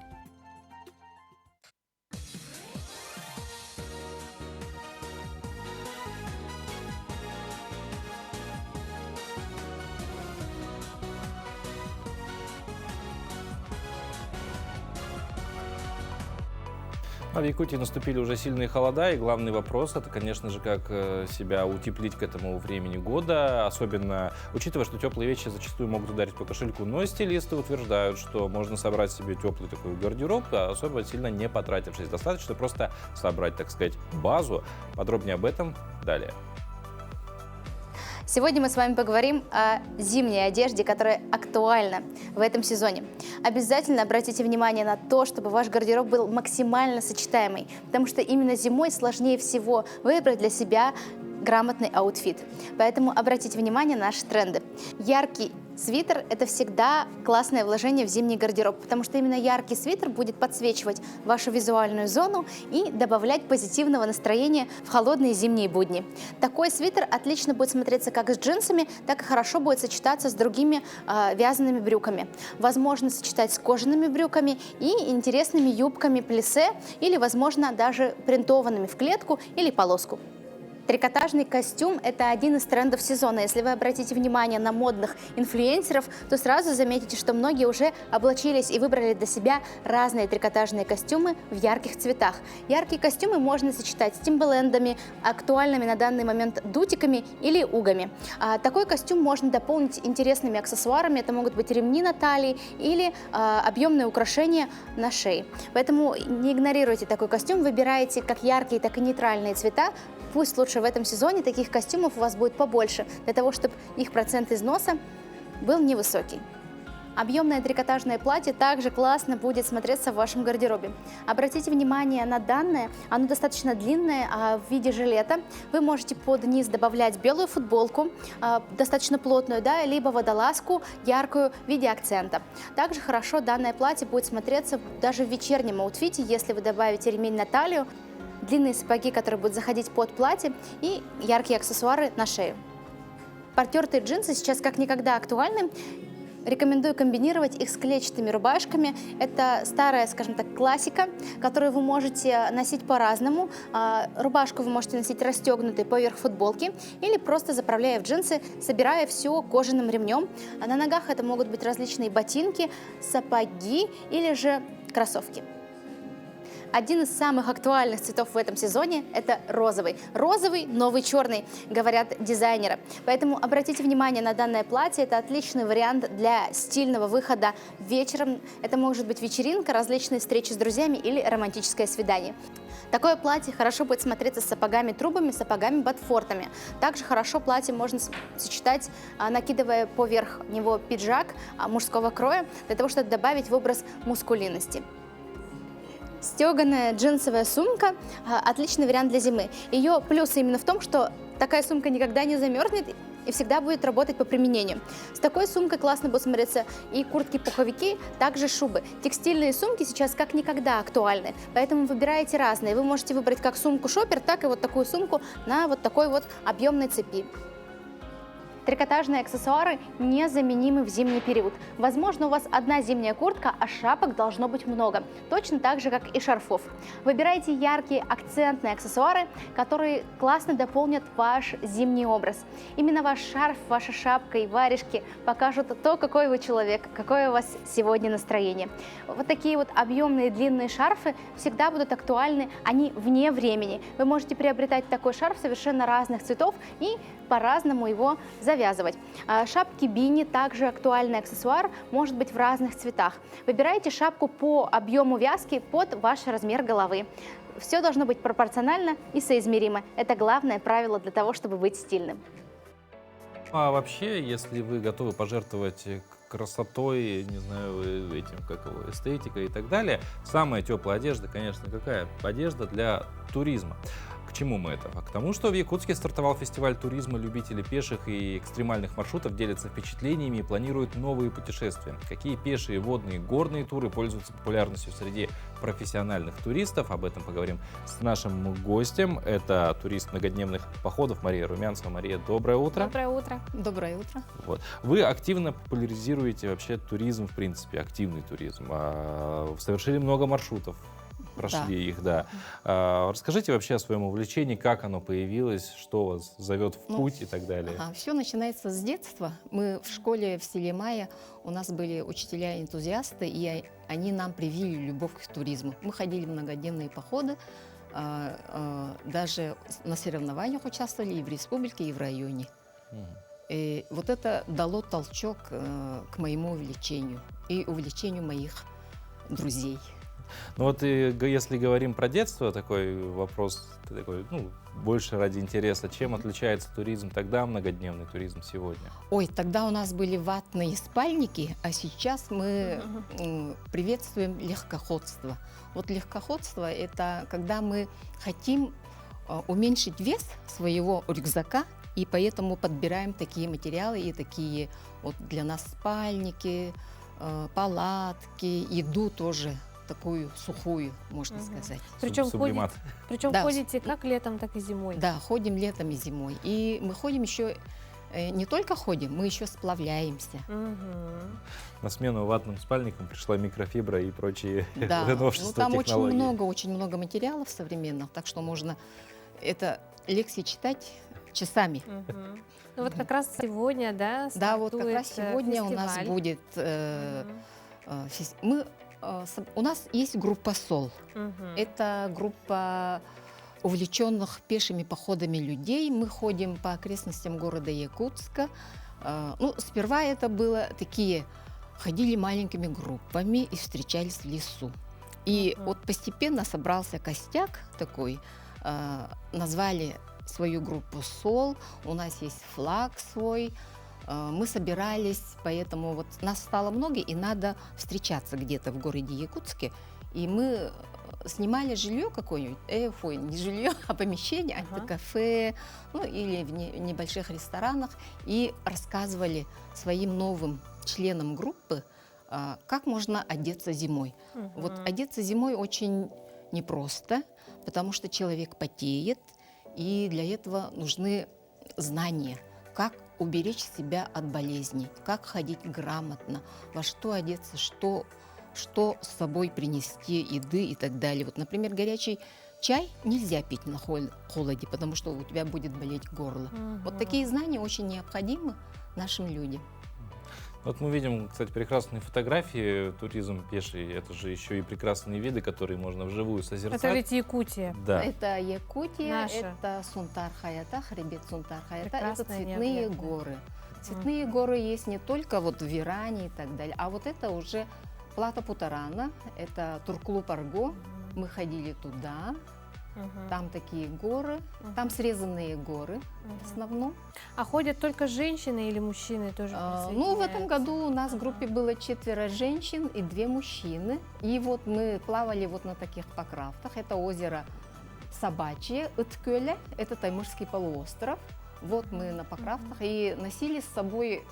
А в Якутии наступили уже сильные холода, и главный вопрос – это, конечно же, как себя утеплить к этому времени года, особенно учитывая, что теплые вещи зачастую могут ударить по кошельку. Но стилисты утверждают, что можно собрать себе теплый такой гардероб, особо сильно не потратившись. Достаточно просто собрать, так сказать, базу. Подробнее об этом далее. Сегодня мы с вами поговорим о зимней одежде, которая актуальна в этом сезоне. Обязательно обратите внимание на то, чтобы ваш гардероб был максимально сочетаемый, потому что именно зимой сложнее всего выбрать для себя грамотный аутфит. Поэтому обратите внимание на наши тренды. Яркий свитер – это всегда классное вложение в зимний гардероб, потому что именно яркий свитер будет подсвечивать вашу визуальную зону и добавлять позитивного настроения в холодные зимние будни. Такой свитер отлично будет смотреться как с джинсами, так и хорошо будет сочетаться с другими вязаными брюками. Возможно сочетать с кожаными брюками и интересными юбками плиссе или, возможно, даже принтованными в клетку или полоску. Трикотажный костюм – это один из трендов сезона. Если вы обратите внимание на модных инфлюенсеров, то сразу заметите, что многие уже облачились и выбрали для себя разные трикотажные костюмы в ярких цветах. Яркие костюмы можно сочетать с тимбалендами, актуальными на данный момент дутиками или угами. Такой костюм можно дополнить интересными аксессуарами. Это могут быть ремни на талии или объемные украшения на шее. Поэтому не игнорируйте такой костюм, выбирайте как яркие, так и нейтральные цвета. Пусть лучше в этом сезоне таких костюмов у вас будет побольше, для того, чтобы их процент износа был невысокий. Объемное трикотажное платье также классно будет смотреться в вашем гардеробе. Обратите внимание на данное, оно достаточно длинное, в виде жилета. Вы можете под низ добавлять белую футболку, достаточно плотную, либо водолазку яркую в виде акцента. Также хорошо данное платье будет смотреться даже в вечернем аутфите, если вы добавите ремень на талию, длинные сапоги, которые будут заходить под платье, и яркие аксессуары на шею. Потертые джинсы сейчас как никогда актуальны. Рекомендую комбинировать их с клетчатыми рубашками. Это старая, скажем так, классика, которую вы можете носить по-разному. Рубашку вы можете носить расстегнутой поверх футболки или просто заправляя в джинсы, собирая все кожаным ремнем. На ногах это могут быть различные ботинки, сапоги или же кроссовки. один из самых актуальных цветов в этом сезоне – это розовый. Розовый – новый черный, говорят дизайнеры. Поэтому обратите внимание на данное платье. Это отличный вариант для стильного выхода вечером. Это может быть вечеринка, различные встречи с друзьями или романтическое свидание. Такое платье хорошо будет смотреться с сапогами-трубами, сапогами-ботфортами. Также хорошо платье можно сочетать, накидывая поверх него пиджак мужского кроя, для того, чтобы добавить в образ мускулинности. Стеганая джинсовая сумка – отличный вариант для зимы. Ее плюс именно в том, что такая сумка никогда не замерзнет и всегда будет работать по применению. С такой сумкой классно будут смотреться и куртки-пуховики, также шубы. Текстильные сумки сейчас как никогда актуальны, поэтому выбирайте разные. Вы можете выбрать как сумку-шопер, так и вот такую сумку на вот такой вот объемной цепи. Трикотажные аксессуары незаменимы в зимний период. Возможно, у вас одна зимняя куртка, а шапок должно быть много. Точно так же, как и шарфов. Выбирайте яркие акцентные аксессуары, которые классно дополнят ваш зимний образ. Именно ваш шарф, ваша шапка и варежки покажут то, какой вы человек, какое у вас сегодня настроение. Вот такие вот объемные длинные шарфы всегда будут актуальны, они вне времени. Вы можете приобретать такой шарф совершенно разных цветов и по-разному его завязывать. Шапки бини также актуальный аксессуар, может быть в разных цветах. Выбирайте шапку по объему вязки под ваш размер головы. Все должно быть пропорционально и соизмеримо. Это главное правило для того, чтобы быть стильным. А вообще, если вы готовы пожертвовать красотой, не знаю, этим, как его, эстетикой и так далее, самая теплая одежда, конечно, какая? Одежда для туризма. К чему мы это? К тому, что в Якутске стартовал фестиваль туризма. Любители пеших и экстремальных маршрутов делятся впечатлениями и планируют новые путешествия. Какие пешие, водные, горные туры пользуются популярностью среди профессиональных туристов? Об этом поговорим с нашим гостем. Это турист многодневных походов Мария Румянцева. Мария, доброе утро. Доброе утро. Доброе утро. Вот. Вы активно популяризируете вообще туризм, в принципе, активный туризм. Совершили много маршрутов. Прошли их, да. Расскажите вообще о своем увлечении, как оно появилось, что вас зовет в путь и так далее. Все начинается с детства. Мы в школе в селе Майя, у нас были учителя-энтузиасты, и они нам привили любовь к туризму. Мы ходили в многодневные походы, даже на соревнованиях участвовали и в республике, и в районе. И вот это дало толчок к моему увлечению и увлечению моих друзей. Ну вот и если говорим про детство, такой вопрос, такой, ну, больше ради интереса, чем отличается туризм тогда, многодневный туризм сегодня? Ой, тогда у нас были ватные спальники, а сейчас мы приветствуем легкоходство. Вот легкоходство – это когда мы хотим уменьшить вес своего рюкзака, и поэтому подбираем такие материалы и такие вот для нас спальники, палатки, еду тоже. Такую сухую, можно сказать. Причем да, ходите как летом, так и зимой. Да, ходим летом и зимой. И мы ходим еще, не только ходим, мы еще сплавляемся. На смену ватным спальникам пришла микрофибра и прочие новшества, там технологии. очень много материалов современных, так что можно это лекции читать часами. Ну вот как раз сегодня, да, да, вот как раз сегодня фестиваль. У нас будет у нас есть группа «Сол». Это группа увлеченных пешими походами людей. Мы ходим по окрестностям города Якутска. Ну, сперва это было такие, ходили маленькими группами и встречались в лесу. И вот постепенно собрался костяк такой, назвали свою группу «Сол», у нас есть флаг свой. Мы собирались, поэтому вот нас стало много, и надо встречаться где-то в городе Якутске. И мы снимали жилье какое-нибудь, не жилье, а помещение, кафе, ну или в небольших ресторанах, и рассказывали своим новым членам группы, как можно одеться зимой. Вот одеться зимой очень непросто, потому что человек потеет, и для этого нужны знания, как уберечь себя от болезней, как ходить грамотно, во что одеться, что с собой принести, еды и так далее. Вот, например, горячий чай нельзя пить на холоде, потому что у тебя будет болеть горло. Вот такие знания очень необходимы нашим людям. Вот мы видим, кстати, прекрасные фотографии. Туризм пеший — это же еще и прекрасные виды, которые можно вживую созерцать. Это ведь Якутия. Да. Это Якутия, Наша. это Сунтар-Хаята, хребет Сунтар-Хаята, это Прекрасная, цветные необъятная. горы. Цветные горы есть не только вот в Иране и так далее, а вот это уже Плата Путарана, это Турклу-Парго. Мы ходили туда, там такие горы, там срезанные горы в основном. А ходят только женщины или мужчины тоже? Ну, в этом году у нас в группе было 4 женщин и 2 мужчины. И вот мы плавали вот на таких покрафтах. Это озеро Собачье, Ыткёле, это Таймырский полуостров. Вот мы на покрафтах и носили с собой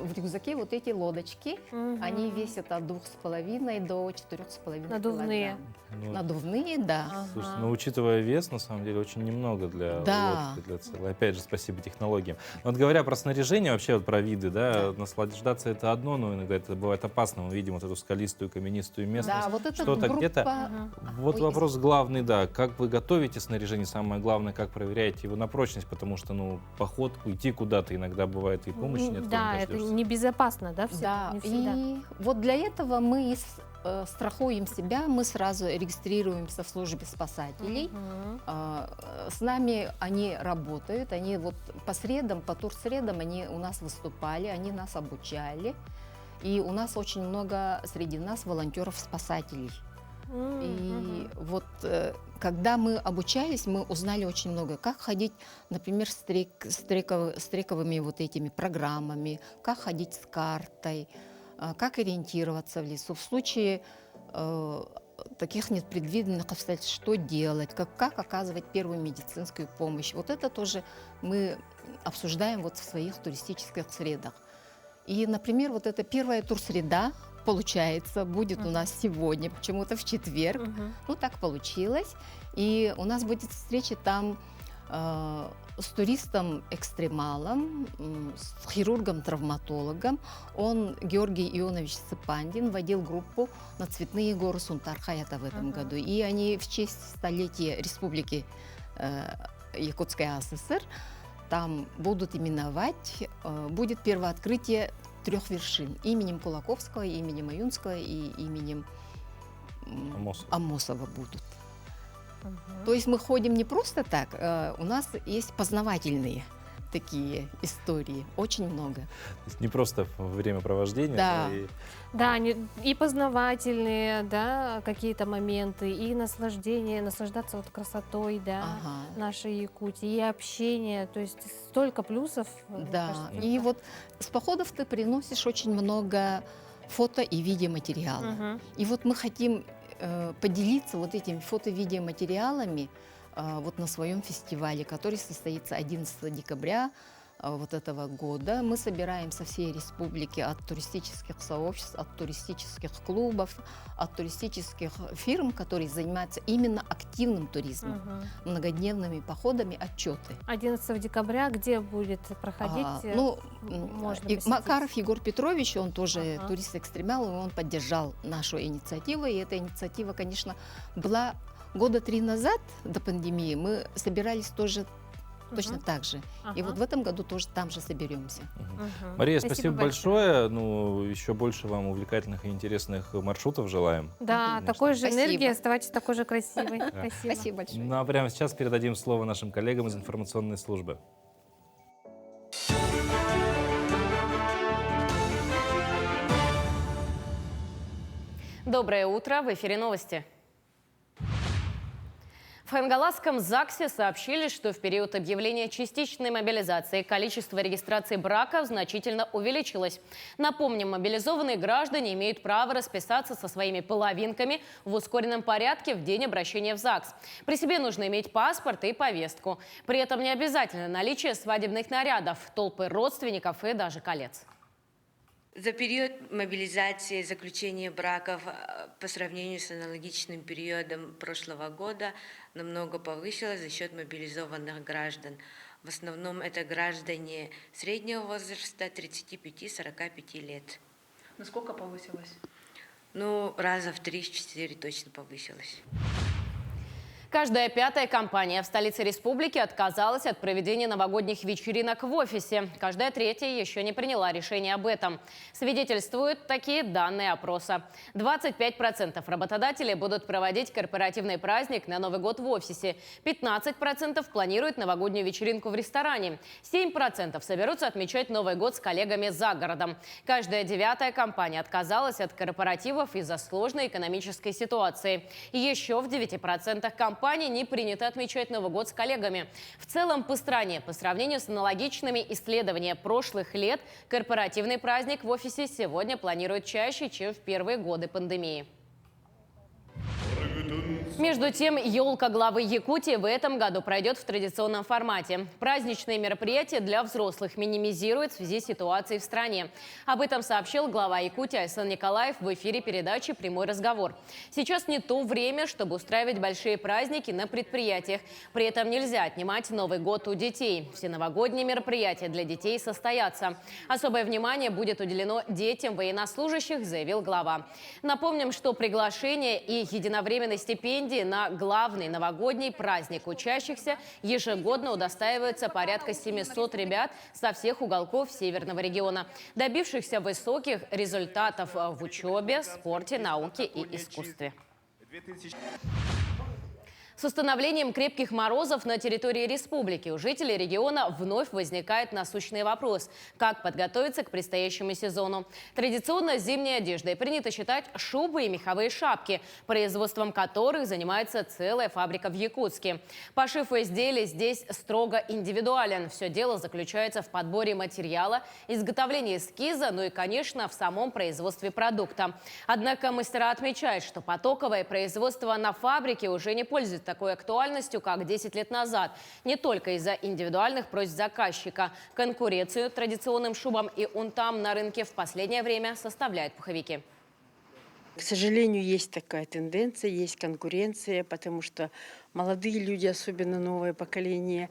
в рюкзаке вот эти лодочки. Они весят от 2,5 до 4,5 Надувные. килограмм. Надувные, да. Слушайте, но учитывая вес, на самом деле, очень немного для Да. лодки, для целой. Опять же, спасибо технологиям. Но вот говоря про снаряжение, вообще вот про виды, да, наслаждаться это одно, но иногда это бывает опасно. Мы видим вот эту скалистую, каменистую местность. Да, вот это что-то группа... где-то. Вот Ой, вопрос главный, да, как вы готовите снаряжение, самое главное, как проверяете его на прочность, потому что, ну, поход, уйти куда-то иногда бывает и помощи нет. Да, это небезопасно, да, Да, не всегда. и вот для этого мы страхуем себя, мы сразу регистрируемся в службе спасателей. С нами они работают, они вот по средам, по турсредам они у нас выступали, они нас обучали. И у нас очень много среди нас волонтеров-спасателей. И вот когда мы обучались, мы узнали очень много, как ходить, например, с трековыми вот этими программами, как ходить с картой, как ориентироваться в лесу. В случае таких непредвиденных обстоятельств, что делать, как оказывать первую медицинскую помощь. Вот это тоже мы обсуждаем вот в своих туристических средах. И, например, вот эта первая турсреда, получается, будет у нас сегодня, почему-то в четверг. Ну, так получилось. И у нас будет встреча там с туристом-экстремалом, с хирургом-травматологом. Он, Георгий Ионович Цыпандин, водил группу на цветные горы Сунтар-Хаята в этом году. И они в честь столетия Республики Якутская ССР там будут именовать, будет первооткрытие 3 вершин именем Кулаковского, именем Аюнского и именем Амосова будут. То есть мы ходим не просто так, у нас есть познавательные такие истории, очень много. То есть не просто времяпровождение, да. но и... Да, и познавательные, да, какие-то моменты, и наслаждение, наслаждаться вот красотой, да, нашей Якутии, и общение, то есть столько плюсов. Да, и вот с походов ты приносишь очень много фото и видеоматериала. И вот мы хотим поделиться вот этими фото-видеоматериалами вот на своем фестивале, который состоится 11 декабря вот этого года. Мы собираем со всей республики от туристических сообществ, от туристических клубов, от туристических фирм, которые занимаются именно активным туризмом, многодневными походами, отчеты. 11 декабря где будет проходить? Макаров Егор Петрович, он тоже турист-экстремал, и он поддержал нашу инициативу. И эта инициатива, конечно, была года 3 назад, до пандемии, мы собирались тоже точно так же. И вот в этом году тоже там же соберемся. Мария, спасибо большое. Ну, еще больше вам увлекательных и интересных маршрутов желаем. Да, конечно. такой же энергии, оставайтесь такой же красивой. Спасибо большое. Ну, а прямо сейчас передадим слово нашим коллегам из информационной службы. Доброе утро, в эфире новости. В Хангаласском ЗАГСе сообщили, что в период объявления частичной мобилизации количество регистраций браков значительно увеличилось. Напомним, мобилизованные граждане имеют право расписаться со своими половинками в ускоренном порядке в день обращения в ЗАГС. При себе нужно иметь паспорт и повестку. При этом не обязательно наличие свадебных нарядов, толпы родственников и даже колец. За период мобилизации заключения браков по сравнению с аналогичным периодом прошлого года намного повысилось за счет мобилизованных граждан. В основном это граждане среднего возраста 35-45 лет. Насколько повысилось? Ну, раза в 3-4 точно повысилось. Каждая пятая компания в столице республики отказалась от проведения новогодних вечеринок в офисе. Каждая третья еще не приняла решение об этом. Свидетельствуют такие данные опроса. 25% работодателей будут проводить корпоративный праздник на Новый год в офисе. 15% планируют новогоднюю вечеринку в ресторане. 7% соберутся отмечать Новый год с коллегами за городом. Каждая девятая компания отказалась от корпоративов из-за сложной экономической ситуации. И еще в 9% компаний не принято отмечать Новый год с коллегами. В целом по стране, по сравнению с аналогичными исследованиями прошлых лет, корпоративный праздник в офисе сегодня планируют чаще, чем в первые годы пандемии. Между тем, елка главы Якутии в этом году пройдет в традиционном формате. Праздничные мероприятия для взрослых минимизируют в связи с ситуацией в стране. Об этом сообщил глава Якутии Айсан Николаев в эфире передачи «Прямой разговор». Сейчас не то время, чтобы устраивать большие праздники на предприятиях. При этом нельзя отнимать Новый год у детей. Все новогодние мероприятия для детей состоятся. Особое внимание будет уделено детям военнослужащих, заявил глава. Напомним, что приглашение и единовременные стипендии на главный новогодний праздник учащихся ежегодно удостаиваются порядка 700 ребят со всех уголков Северного региона, добившихся высоких результатов в учебе, спорте, науке и искусстве. С установлением крепких морозов на территории республики у жителей региона вновь возникает насущный вопрос – как подготовиться к предстоящему сезону. Традиционно зимней одеждой принято считать шубы и меховые шапки, производством которых занимается целая фабрика в Якутске. Пошив изделий здесь строго индивидуален. Все дело заключается в подборе материала, изготовлении эскиза, ну и, конечно, в самом производстве продукта. Однако мастера отмечают, что потоковое производство на фабрике уже не пользуется такой актуальностью, как 10 лет назад. Не только из-за индивидуальных просьб заказчика. Конкуренцию традиционным шубам и унтам на рынке в последнее время составляют пуховики. К сожалению, есть такая тенденция, есть конкуренция, потому что молодые люди, особенно новое поколение,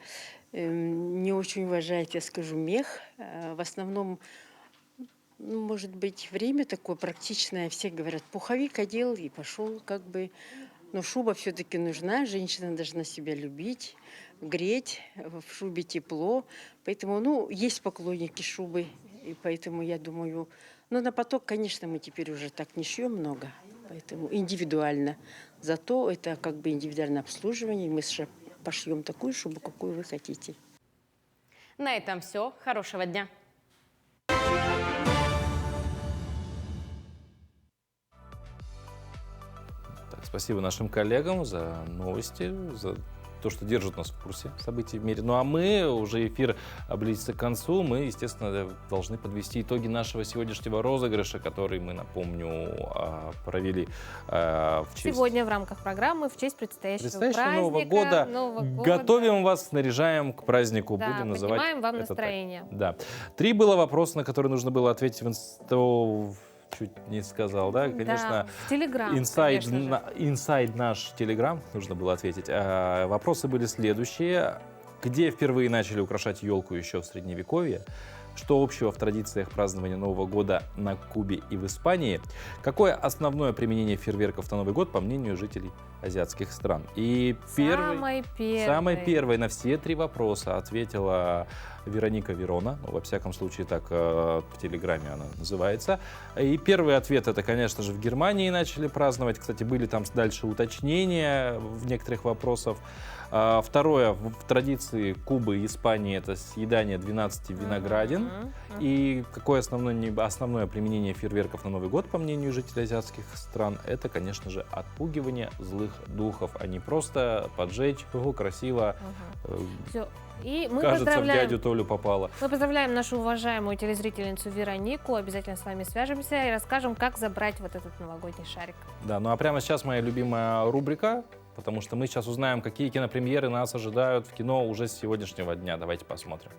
не очень уважают, я скажу, мех. В основном, ну, может быть, время такое практичное. Все говорят, пуховик одел и пошел, как бы. Но шуба все-таки нужна, женщина должна себя любить, греть, в шубе тепло. Поэтому, ну, есть поклонники шубы, и поэтому я думаю, ну, на поток, конечно, мы теперь уже так не шьем много, поэтому индивидуально. Зато это как бы индивидуальное обслуживание, мы пошьем такую шубу, какую вы хотите. На этом все. Хорошего дня. Спасибо нашим коллегам за новости, за то, что держат нас в курсе событий в мире. Ну а мы, уже эфир близится к концу, мы, естественно, должны подвести итоги нашего сегодняшнего розыгрыша, который мы, напомню, провели в честь... Сегодня в рамках программы в честь предстоящего праздника, Нового года. Готовим вас, снаряжаем к празднику. Да, будем называть поднимаем вам это настроение. Так. Да. 3 было вопроса, на которые нужно было ответить в инсту... Чуть не сказал, да? Конечно, Телеграм, инсайд наш Телеграм нужно было ответить. Вопросы были следующие. Где впервые начали украшать елку еще в Средневековье? Что общего в традициях празднования Нового года на Кубе и в Испании? Какое основное применение фейерверков на Новый год, по мнению жителей азиатских стран? И самой первой на все 3 вопроса ответила Вероника Верона. Ну, во всяком случае, так в Телеграме она называется. И первый ответ — это, конечно же, в Германии начали праздновать. Кстати, были там дальше уточнения в некоторых вопросах. Второе, в традиции Кубы и Испании, это съедание 12 виноградин. И какое основное применение фейерверков на Новый год, по мнению жителей азиатских стран, это, конечно же, отпугивание злых духов, а не просто поджечь, красиво. Все. И мы кажется, в дядю Толю попало. Мы поздравляем нашу уважаемую телезрительницу Веронику. Обязательно с вами свяжемся и расскажем, как забрать вот этот новогодний шарик. Да, ну а прямо сейчас моя любимая рубрика, потому что мы сейчас узнаем, какие кинопремьеры нас ожидают в кино уже с сегодняшнего дня. Давайте посмотрим.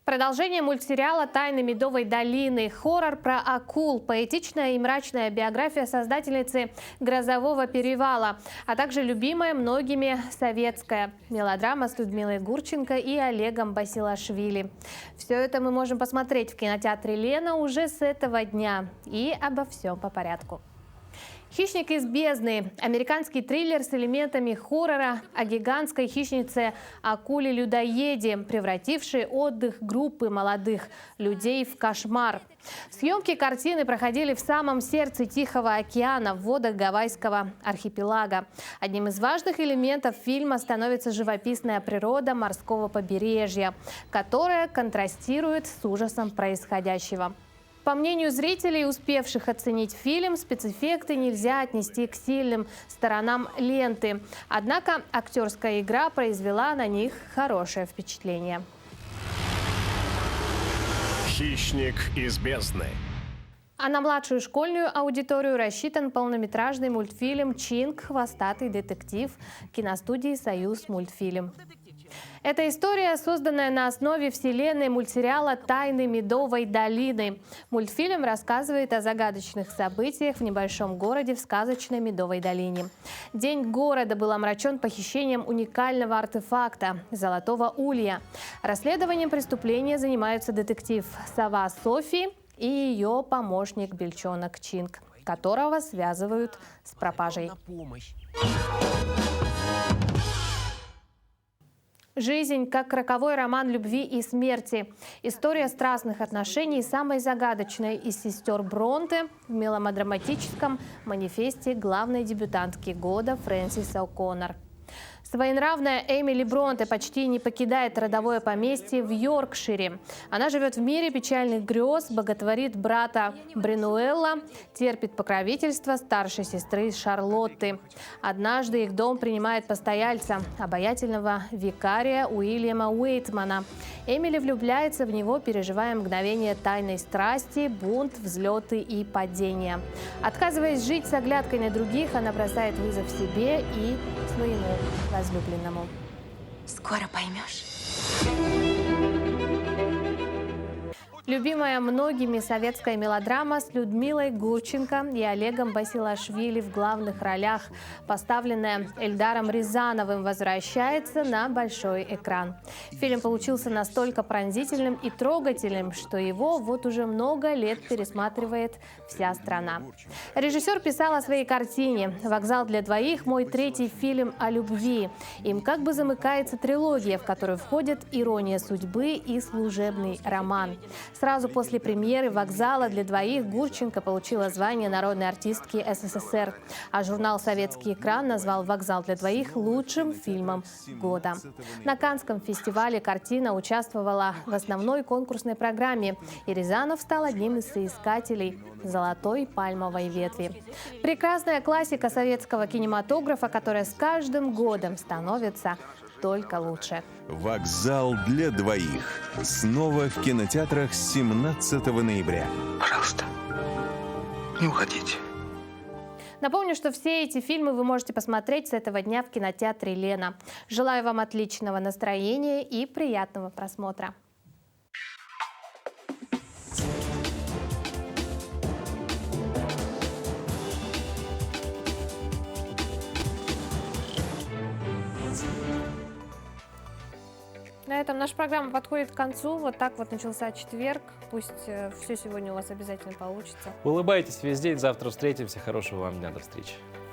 Продолжение мультсериала «Тайны Медовой долины». Хоррор про акул, поэтичная и мрачная биография создательницы «Грозового перевала», а также любимая многими советская мелодрама с Людмилой Гурченко и Олегом Басилашвили. Все это мы можем посмотреть в кинотеатре «Лена» уже с этого дня. И обо всем по порядку. «Хищник из бездны» – американский триллер с элементами хоррора о гигантской хищнице акуле-людоеде, превратившей отдых группы молодых людей в кошмар. Съемки картины проходили в самом сердце Тихого океана, в водах Гавайского архипелага. Одним из важных элементов фильма становится живописная природа морского побережья, которая контрастирует с ужасом происходящего. По мнению зрителей, успевших оценить фильм, спецэффекты нельзя отнести к сильным сторонам ленты. Однако актерская игра произвела на них хорошее впечатление. «Хищник из бездны». А на младшую школьную аудиторию рассчитан полнометражный мультфильм «Чинг. Хвостатый детектив» киностудии «Союз мультфильм». Эта история, созданная на основе вселенной мультсериала «Тайны Медовой долины». Мультфильм рассказывает о загадочных событиях в небольшом городе в сказочной Медовой долине. День города был омрачен похищением уникального артефакта – золотого улья. Расследованием преступления занимаются детектив Сова Софи и ее помощник Бельчонок Чинг, которого связывают с пропажей. Жизнь как роковой роман любви и смерти. История страстных отношений самой загадочной из сестер Бронте в мелодраматическом манифесте главной дебютантки года Фрэнсис О'Коннор. Своенравная Эмили Бронте почти не покидает родовое поместье в Йоркшире. Она живет в мире печальных грез, боготворит брата Бренуэлла, терпит покровительство старшей сестры Шарлотты. Однажды их дом принимает постояльца, обаятельного викария Уильяма Уэйтмана. Эмили влюбляется в него, переживая мгновение тайной страсти, бунт, взлеты и падения. Отказываясь жить с оглядкой на других, она бросает вызов себе и своему возлюбленному. Скоро поймешь. Любимая многими советская мелодрама с Людмилой Гурченко и Олегом Басилашвили в главных ролях, поставленная Эльдаром Рязановым, возвращается на большой экран. Фильм получился настолько пронзительным и трогательным, что его вот уже много лет пересматривает вся страна. Режиссер писал о своей картине «Вокзал для двоих» – мой третий фильм о любви. Им как бы замыкается трилогия, в которую входят «Ирония судьбы» и «Служебный роман». Сразу после премьеры «Вокзала для двоих» Гурченко получила звание народной артистки СССР, а журнал «Советский экран» назвал «Вокзал для двоих» лучшим фильмом года. На Каннском фестивале картина участвовала в основной конкурсной программе, и Рязанов стал одним из соискателей «Золотой пальмовой ветви». Прекрасная классика советского кинематографа, которая с каждым годом становится только лучше. «Вокзал для двоих». Снова в кинотеатрах с 17 ноября. Пожалуйста, не уходите. Напомню, что все эти фильмы вы можете посмотреть с этого дня в кинотеатре «Лена». Желаю вам отличного настроения и приятного просмотра. На этом наша программа подходит к концу. Вот так вот начался четверг. Пусть все сегодня у вас обязательно получится. Улыбайтесь весь день. Завтра встретимся. Хорошего вам дня. До встречи.